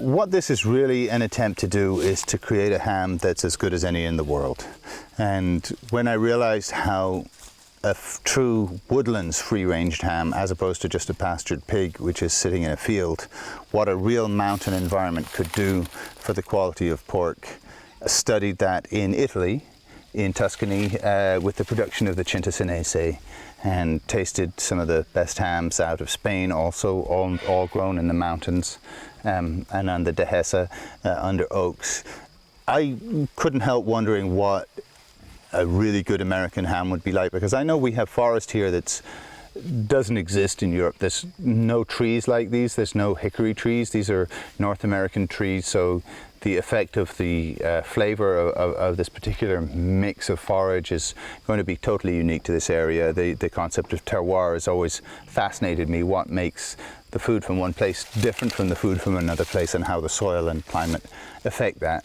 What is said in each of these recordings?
what this is really an attempt to do is to create a ham that's as good as any in the world. And when I realized how a true woodlands free-range ham, as opposed to just a pastured pig which is sitting in a field, what a real mountain environment could do for the quality of pork, I studied that in Italy, in Tuscany, with the production of the Cinta and tasted some of the best hams out of Spain, also all grown in the mountains and on the Dehesa under oaks. I couldn't help wondering what a really good American ham would be like, because I know we have forest here that doesn't exist in Europe. There's no trees like these, there's no hickory trees. These are North American trees, so the effect of the flavor of this particular mix of forage is going to be totally unique to this area. The concept of terroir has always fascinated me. What makes the food from one place different from the food from another place, and how the soil and climate affect that.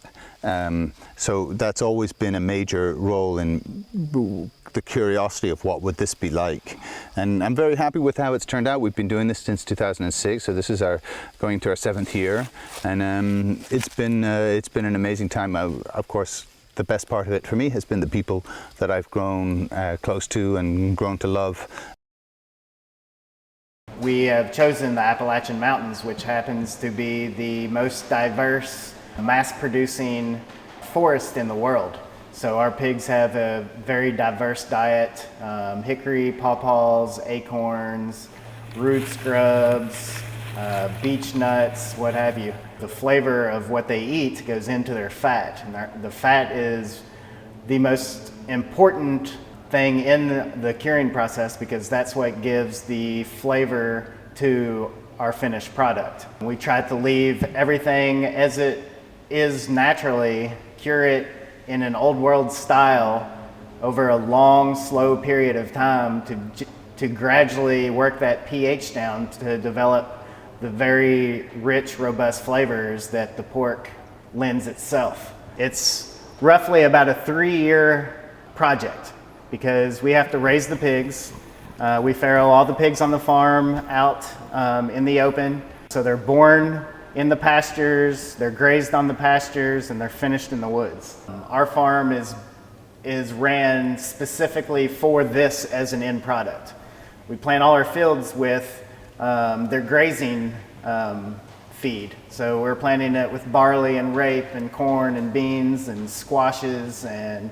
So that's always been a major role in the curiosity of what would this be like. And I'm very happy with how it's turned out. We've been doing this since 2006, so this is going to our 7th year, and it's been an amazing time. Of course, the best part of it for me has been the people that I've grown close to and grown to love. We have chosen the Appalachian Mountains, which happens to be the most diverse, mass-producing forest in the world. So our pigs have a very diverse diet: hickory, pawpaws, acorns, root scrubs, beech nuts, what have you. The flavor of what they eat goes into their fat, and the fat is the most important thing in the curing process, because that's what gives the flavor to our finished product. We try to leave everything as it is naturally, cure it in an old world style over a long, slow period of time to gradually work that pH down to develop the very rich, robust flavors that the pork lends itself. It's roughly about a 3-year project, because we have to raise the pigs. We farrow all the pigs on the farm out in the open. So they're born in the pastures, they're grazed on the pastures, and they're finished in the woods. Our farm is ran specifically for this as an end product. We plant all our fields with their grazing feed. So we're planting it with barley and rape and corn and beans and squashes and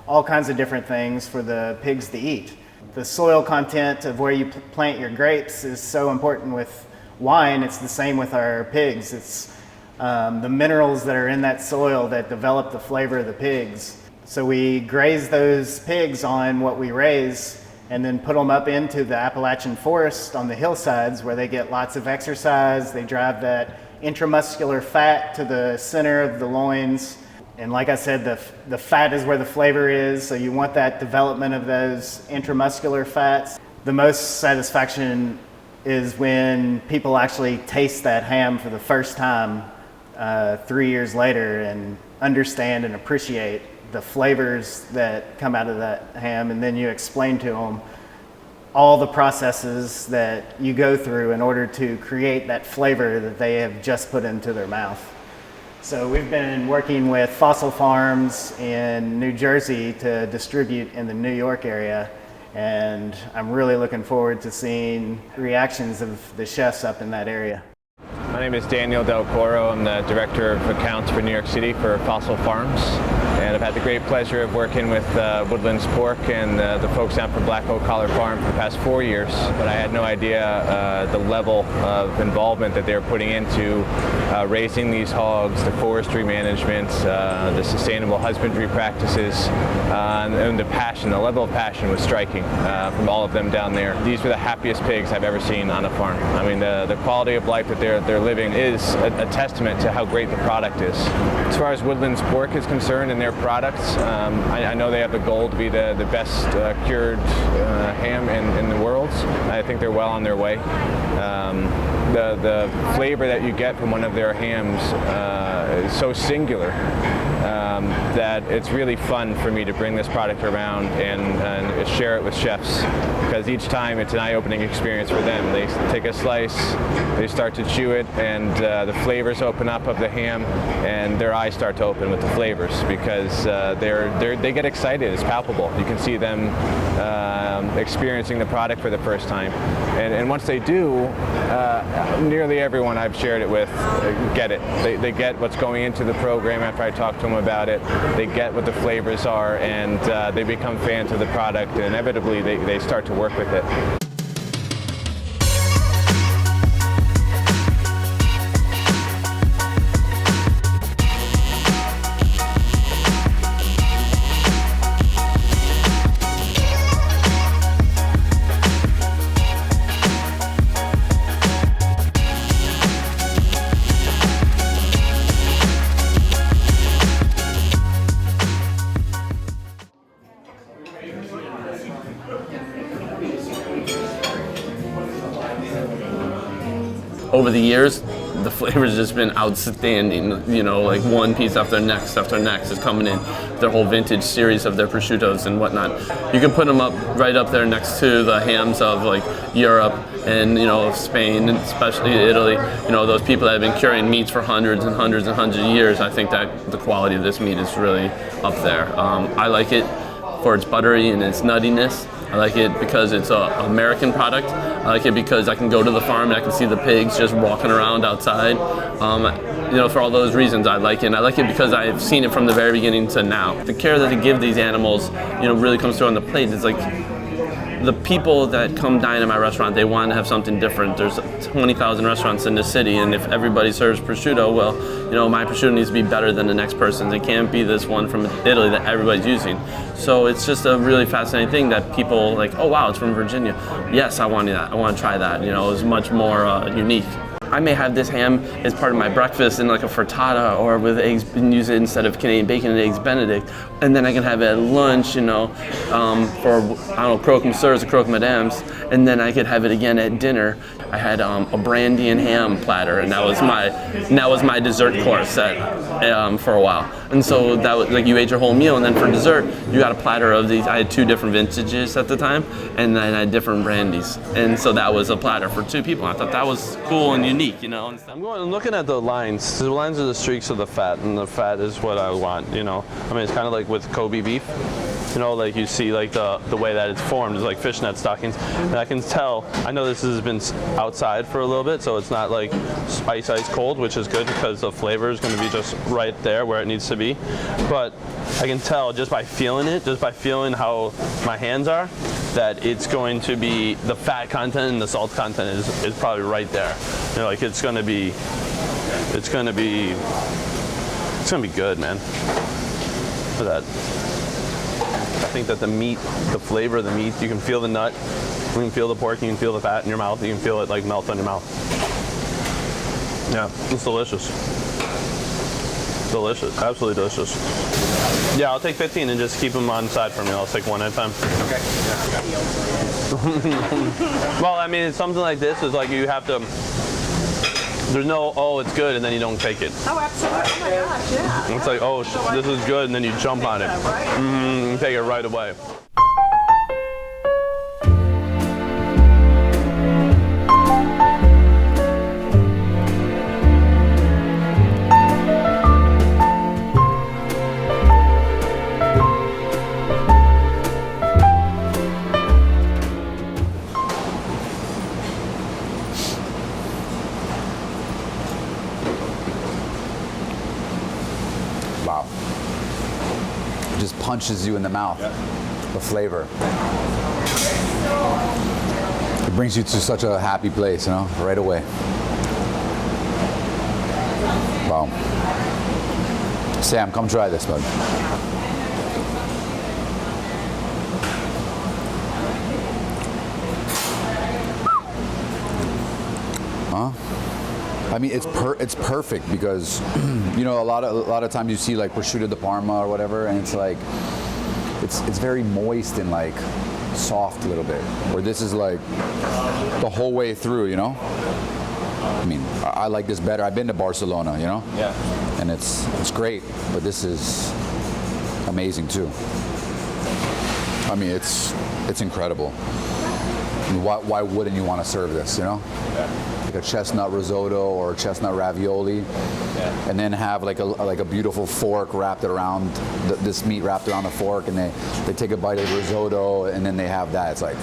all kinds of different things for the pigs to eat. The soil content of where you plant your grapes is so important with wine. It's the same with our pigs. It's the minerals that are in that soil that develop the flavor of the pigs. So we graze those pigs on what we raise, and then put them up into the Appalachian forest on the hillsides, where they get lots of exercise. They drive that intramuscular fat to the center of the loins. And like I said, the fat is where the flavor is, so you want that development of those intramuscular fats. The most satisfaction is when people actually taste that ham for the first time 3 years later and understand and appreciate the flavors that come out of that ham, and then you explain to them all the processes that you go through in order to create that flavor that they have just put into their mouth. So we've been working with Fossil Farms in New Jersey to distribute in the New York area, and I'm really looking forward to seeing reactions of the chefs up in that area. My name is Daniel Del Coro. I'm the Director of Accounts for New York City for Fossil Farms. And I've had the great pleasure of working with Woodlands Pork and the folks down from Black Oak Collar Farm for the past 4 years. But I had no idea the level of involvement that they're putting into raising these hogs, the forestry management, the sustainable husbandry practices, and the passion. The level of passion was striking from all of them down there. These were the happiest pigs I've ever seen on a farm. I mean, the quality of life that they're living is a testament to how great the product is. As far as Woodlands Pork is concerned and their products, I know they have the goal to be the best cured ham in the world. I think they're well on their way. The flavor that you get from one of their hams is so singular that it's really fun for me to bring this product around and share it with chefs because each time it's an eye-opening experience for them. They take a slice, they start to chew it, and the flavors open up of the ham, and their eyes start to open with the flavors because they get excited. It's palpable. You can see them experiencing the product for the first time, and once they do, nearly everyone I've shared it with get it. They get what's going into the program after I talk to them about it. They get what the flavors are, and they become fans of the product, and inevitably they start to work with it. Over the years, the flavor's just been outstanding. You know, like one piece after next is coming in. Their whole vintage series of their prosciuttos and whatnot. You can put them up right up there next to the hams of like Europe and, you know, Spain, and especially Italy. You know, those people that have been curing meats for hundreds and hundreds and hundreds of years. I think that the quality of this meat is really up there. I like it for its buttery and its nuttiness. I like it because it's an American product. I like it because I can go to the farm and I can see the pigs just walking around outside. You know, for all those reasons I like it. And I like it because I've seen it from the very beginning to now. The care that they give these animals, you know, really comes through on the plate. It's like the people that come dine at my restaurant, they want to have something different. There's 20,000 restaurants in the city, and if everybody serves prosciutto, well, you know, my prosciutto needs to be better than the next person's. It can't be this one from Italy that everybody's using. So it's just a really fascinating thing that people like, oh wow, it's from Virginia. Yes, I want that. I want to try that. You know, it's much more unique. I may have this ham as part of my breakfast in like a frittata or with eggs, and use it instead of Canadian bacon and eggs Benedict. And then I can have it at lunch, you know, for, I don't know, croque monsieurs or croque madames. And then I could have it again at dinner. I had a brandy and ham platter, and that was my dessert course for a while. And so that was like you ate your whole meal, and then for dessert you got a platter of these. I had 2 different vintages at the time, and then I had different brandies, and so that was a platter for 2 people. I thought that was cool and unique, you know. I'm looking at the lines. The lines are the streaks of the fat, and the fat is what I want, you know. I mean, it's kind of like with Kobe beef, you know, like you see like the way that it's formed is like fishnet stockings, and I can tell. I know this has been outside for a little bit, so it's not like ice cold, which is good because the flavor is going to be just right there where it needs to be. But I can tell just by feeling it, just by feeling how my hands are, that it's going to be, the fat content and the salt content is probably right there. You know, like it's gonna be good, man. Look at that. I think that the meat, the flavor of the meat, you can feel the nut, you can feel the pork, you can feel the fat in your mouth, you can feel it like melt on your mouth. Yeah, it's delicious. Delicious, absolutely delicious. Yeah, I'll take 15 and just keep them on the side for me. I'll take one at a time. Okay. Yeah. Well, I mean, it's something like this is like you have to, there's no, oh, it's good, and then you don't take it. Oh, absolutely. Oh my gosh, yeah. It's like, oh, this is good, and then you jump on it. Right? You take it right away. Wow. It just punches you in the mouth, the flavor. It brings you to such a happy place, you know, right away. Wow. Sam, come try this, bud. Huh? I mean, it's perfect because, you know, a lot of times you see like prosciutto di Parma or whatever, and it's like, it's very moist and like soft a little bit. Where this is like the whole way through, you know. I mean, I like this better. I've been to Barcelona, you know. Yeah. And it's great, but this is amazing too. I mean, it's incredible. Why wouldn't you want to serve this, you know? Like a chestnut risotto or chestnut ravioli, and then have like a beautiful fork wrapped around this meat wrapped around the fork, and they take a bite of the risotto, and then they have that. It's like,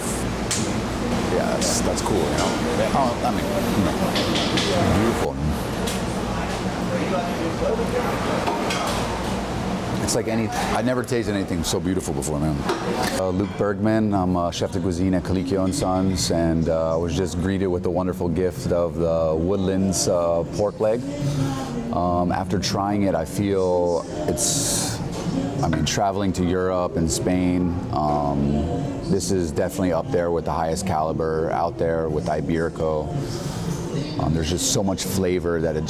yeah, that's cool, you know. Oh, I mean, beautiful. It's like I never tasted anything so beautiful before, man. Luke Bergman, I'm a chef de cuisine at Colicchio & Sons, and I was just greeted with the wonderful gift of the Woodlands pork leg. After trying it, I feel traveling to Europe and Spain, this is definitely up there with the highest caliber out there with Iberico. There's just so much flavor that it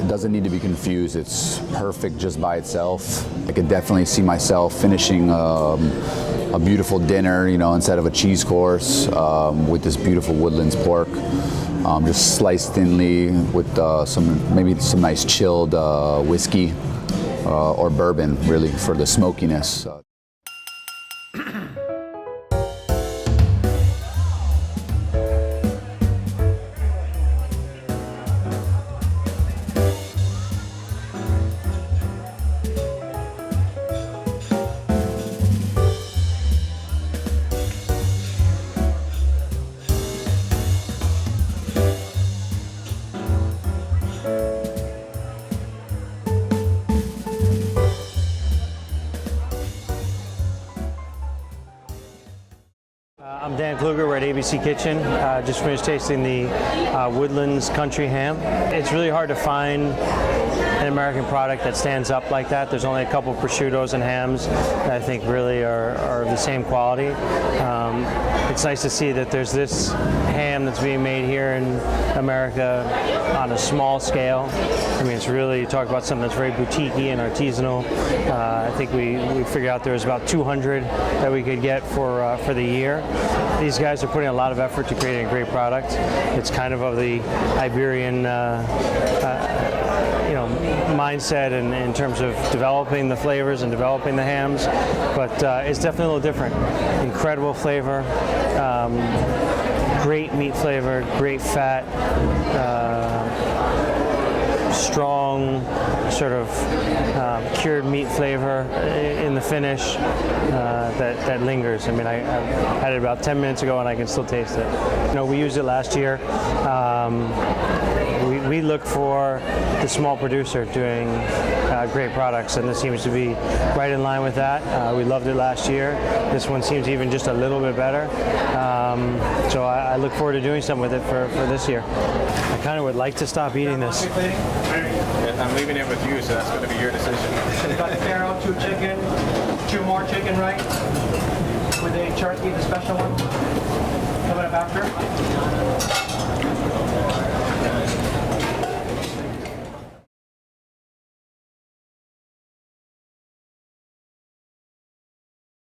doesn't need to be confused. It's perfect just by itself. I could definitely see myself finishing a beautiful dinner, you know, instead of a cheese course, with this beautiful Woodlands pork, just sliced thinly with maybe some nice chilled whiskey or bourbon, really, for the smokiness. I'm Dan Kluger, we're at ABC Kitchen. Just finished tasting the Woodlands Country Ham. It's really hard to find an American product that stands up like that. There's only a couple of prosciuttos and hams that I think really are of the same quality. It's nice to see that there's this ham that's being made here in America on a small scale. I mean, it's really, you talk about something that's very boutique-y and artisanal. I think we figured out there was about 200 that we could get for the year. These guys are putting a lot of effort to creating a great product. It's kind of the Iberian mindset in terms of developing the flavors and developing the hams, but it's definitely a little different. Incredible flavor, great meat flavor, great fat, strong sort of cured meat flavor in the finish that lingers. I mean, I had it about 10 minutes ago and I can still taste it. You know, we used it last year. We look for the small producer doing great products, and this seems to be right in line with that. We loved it last year. This one seems even just a little bit better. So I look forward to doing something with it for this year. I kind of would like to stop eating this. I'm leaving it with you, so that's going to be your decision. You got the carrot, 2 chicken, 2 more chicken, right? With a turkey, the special one, coming up after.